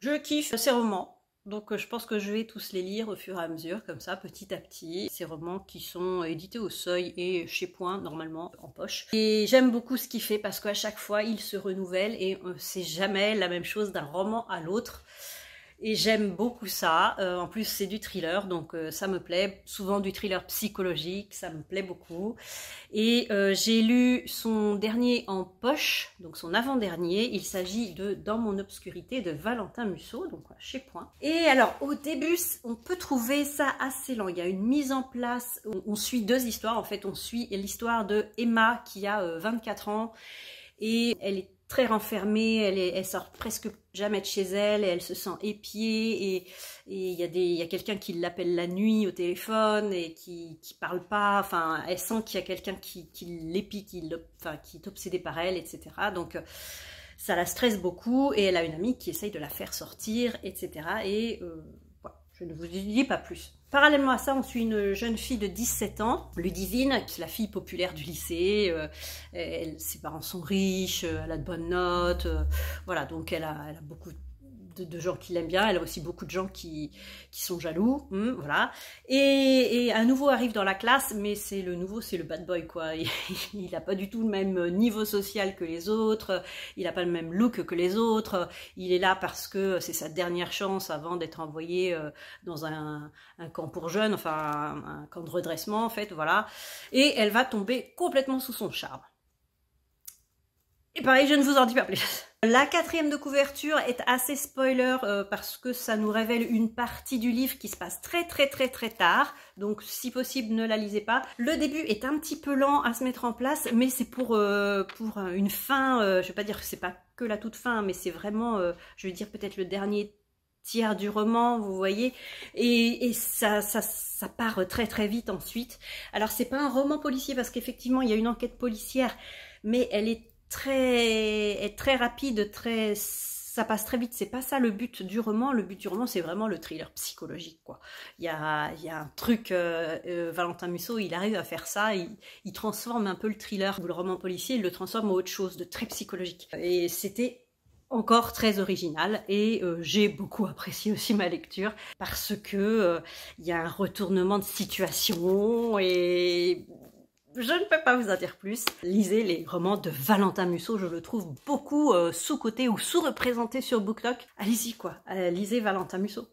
Je kiffe ces romans. Donc je pense que je vais tous les lire au fur et à mesure, comme ça, petit à petit. Ces romans qui sont édités au Seuil et chez Point, normalement, en poche. Et j'aime beaucoup ce qu'il fait parce qu'à chaque fois, il se renouvelle et c'est jamais la même chose d'un roman à l'autre. Et j'aime beaucoup ça. En plus, c'est du thriller, donc ça me plaît. Souvent du thriller psychologique, ça me plaît beaucoup. Et j'ai lu son dernier en poche, donc son avant-dernier. Il s'agit de Dans mon obscurité de Valentin Musso, donc chez Point. Et alors, au début, on peut trouver ça assez lent. Il y a une mise en place. On suit deux histoires. En fait, on suit l'histoire de Emma qui a 24 ans et elle est très renfermée, elle sort presque jamais de chez elle, et elle se sent épiée, et il y a quelqu'un qui l'appelle la nuit au téléphone et qui parle pas, enfin elle sent qu'il y a quelqu'un qui l'épie, qui est obsédé par elle, etc. Donc ça la stresse beaucoup, et elle a une amie qui essaye de la faire sortir, etc. Et voilà, je ne vous dis pas plus. Parallèlement à ça, on suit une jeune fille de 17 ans, Ludivine, qui est la fille populaire du lycée. Ses parents sont riches, elle a de bonnes notes, voilà, donc elle a beaucoup de gens qui l'aiment bien. Elle a aussi beaucoup de gens qui sont jaloux, voilà. Et un nouveau arrive dans la classe, mais c'est le bad boy, quoi. Il n'a pas du tout le même niveau social que les autres, il n'a pas le même look que les autres, il est là parce que c'est sa dernière chance avant d'être envoyé dans un camp pour jeunes, enfin un camp de redressement, en fait, voilà. Et elle va tomber complètement sous son charme. Et pareil, je ne vous en dis pas plus. La quatrième de couverture est assez spoiler parce que ça nous révèle une partie du livre qui se passe très tard. Donc si possible, ne la lisez pas. Le début est un petit peu lent à se mettre en place, mais c'est pour une fin, je vais pas dire que c'est pas que la toute fin, mais c'est vraiment, je vais dire peut-être le dernier tiers du roman, vous voyez, et ça part très vite ensuite. Alors c'est pas un roman policier parce qu'effectivement il y a une enquête policière, mais elle est très rapide, ça passe très vite. C'est pas ça le but du roman. Le but du roman, c'est vraiment le thriller psychologique, quoi. Il y a un truc, Valentin Musso, il arrive à faire ça, il transforme un peu le thriller ou le roman policier, il le transforme en autre chose, de très psychologique. Et c'était encore très original, et j'ai beaucoup apprécié aussi ma lecture parce que il y a un retournement de situation, et je ne peux pas vous en dire plus. Lisez les romans de Valentin Musso, je le trouve beaucoup sous-coté ou sous-représenté sur BookTok. Allez-y, quoi, lisez Valentin Musso.